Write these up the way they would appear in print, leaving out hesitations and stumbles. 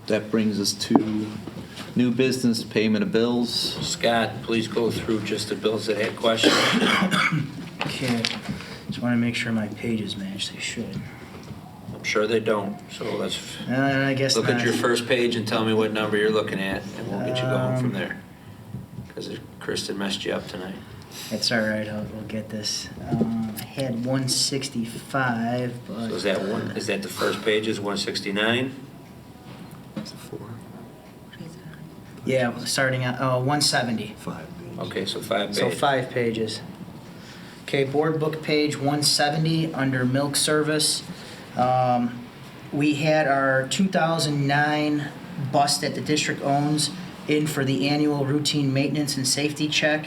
That brings us to new business, payment of bills. Scott, please go through just the bills that had questions. Okay, just want to make sure my pages match. They should. I'm sure they don't, so let's I guess look not. at your first page and tell me what number you're looking at, and we'll get you going from there. Because Kristen messed you up tonight. That's all right. We'll get this. I had 165, but So is that one? Is that the first page? Is 169? That's a 4. yeah, starting at 170. 5. Okay, so 5 pages. So 5 pages. Okay, board book page 170 under milk service. We had our 2009 bus that the district owns in for the annual routine maintenance and safety check.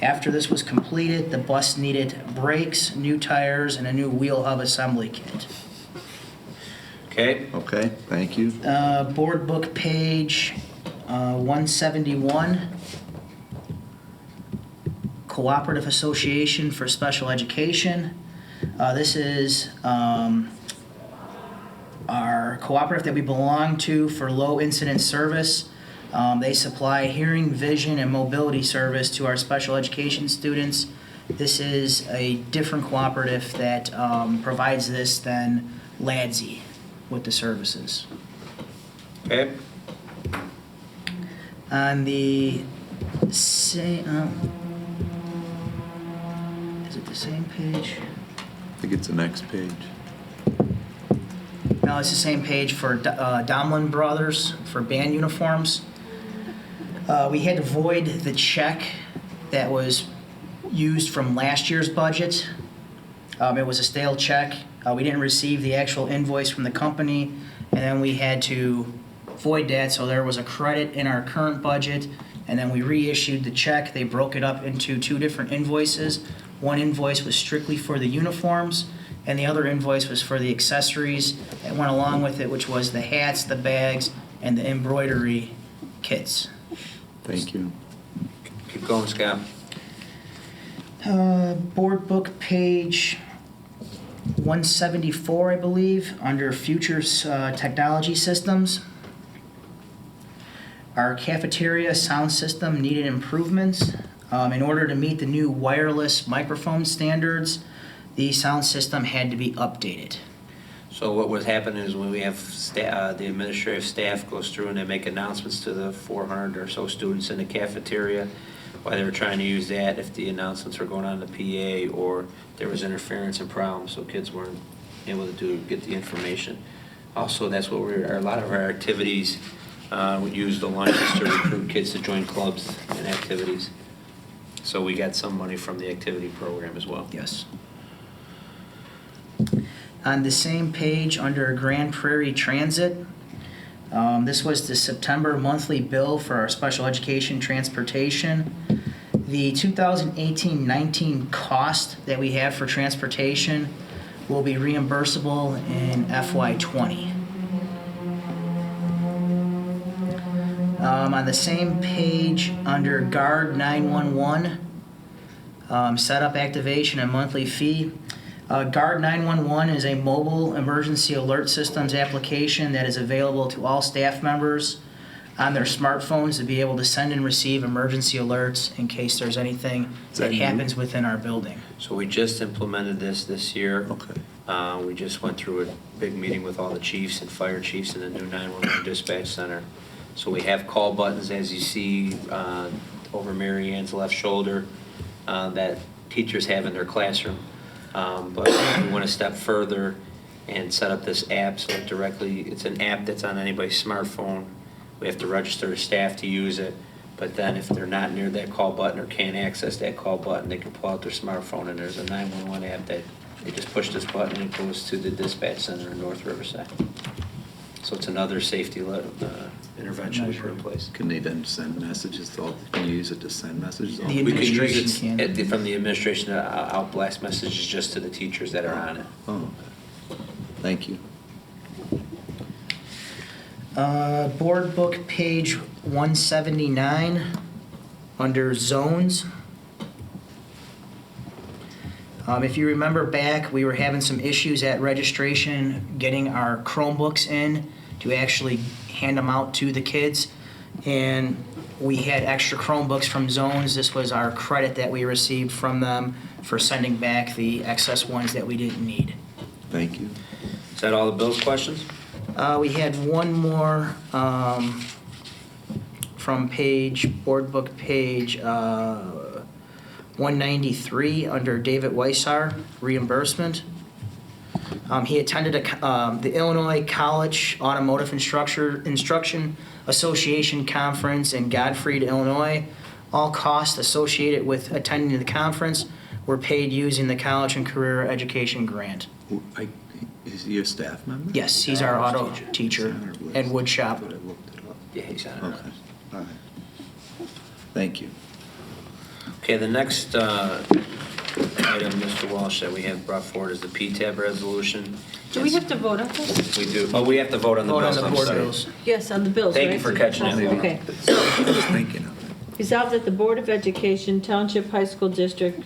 After this was completed, the bus needed brakes, new tires, and a new wheel hub assembly kit. Okay, Okay, thank you. Board book page 171. Cooperative Association for Special Education. This is our cooperative that we belong to for low incident service. They supply hearing, vision, and mobility service to our special education students. This is a different cooperative that provides this than LADSI with the services. okay. On the same, is it the same page? I think it's the next page. No, it's the same page for Domlin Brothers for band uniforms. We had to void the check that was used from last year's budget. It was a stale check. We didn't receive the actual invoice from the company, and then we had to void that, so there was a credit in our current budget, and then we reissued the check. They broke it up into 2 different invoices. One invoice was strictly for the uniforms, and the other invoice was for the accessories that went along with it, which was the hats, the bags, and the embroidery kits. Thank you. Keep going, Scott. Board book page 174, I believe, under Futures Technology Systems. Our cafeteria sound system needed improvements. In order to meet the new wireless microphone standards, the sound system had to be updated. So what was happening is when we have the administrative staff goes through and they make announcements to the 400 or so students in the cafeteria while they were trying to use that, if the announcements were going on the PA or there was interference and problems, so kids weren't able to get the information. Also, that's what a lot of our activities, we use the lunches to recruit kids to join clubs and activities. So we got some money from the activity program as well. Yes. On the same page, under Grand Prairie Transit, this was the September monthly bill for our special education transportation. The 2018-19 cost that we have for transportation will be reimbursable in FY20. On the same page, under Guard 911, setup, activation, and monthly fee. Guard 911 is a mobile emergency alert systems application that is available to all staff members on their smartphones to be able to send and receive emergency alerts in case there's anything that happens within our building. So we just implemented this year. Okay. We just went through a big meeting with all the chiefs and fire chiefs in the new 911 dispatch center. So we have call buttons, as you see over Mary Ann's left shoulder, that teachers have in their classroom. But we went a step further and set up this app so it's an app that's on anybody's smartphone. We have to register the staff to use it, but then if they're not near that call button or can't access that call button, they can pull out their smartphone and there's a 911 app that they just push this button and it goes to the dispatch center in North Riverside. So it's another safety intervention we put in place. Can they then send messages to all, can you use it to send messages? The We could use administration it can. from the administration to outblast messages just to the teachers that are on it. Oh, thank you. Board book page 179 under zones. If you remember back, we were having some issues at registration getting our Chromebooks in to actually hand them out to the kids. And we had extra Chromebooks from Zones. This was our credit that we received from them for sending back the excess ones that we didn't need. Thank you. Is that all the bills questions? We had one more from board book page 193 under David Weissar, reimbursement. He attended the Illinois College Automotive Instruction Association Conference in Godfrey, Illinois. All costs associated with attending the conference were paid using the College and Career Education Grant. Is he a staff member? Yes, he's our auto teacher It's on our list. and wood shop. But I looked it up. Yeah, he's on it. Okay, all right. Thank you. Okay, the next item, Mr. Walsh, that we have brought forward is the PTAB resolution. Do we have to vote on this? We do. Oh, we have to vote on the Vote on bills, the I'm board sorry. bills. Yes, on the bills, right? Thank you for catching that. Okay. I was thinking of it. Resolved that the Board of Education, Township High School District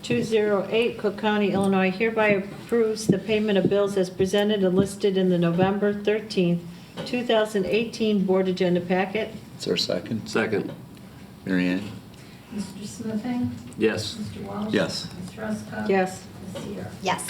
208, Cook County, Illinois, hereby approves the payment of bills as presented and listed in the November 13th, 2018 Board Agenda Packet. Is there a second? Second. Mary Ann? Mr. Smithing? Yes. Mr. Walsh? Yes. Ms. Ruska? Yes. Ms. Seer? Yes.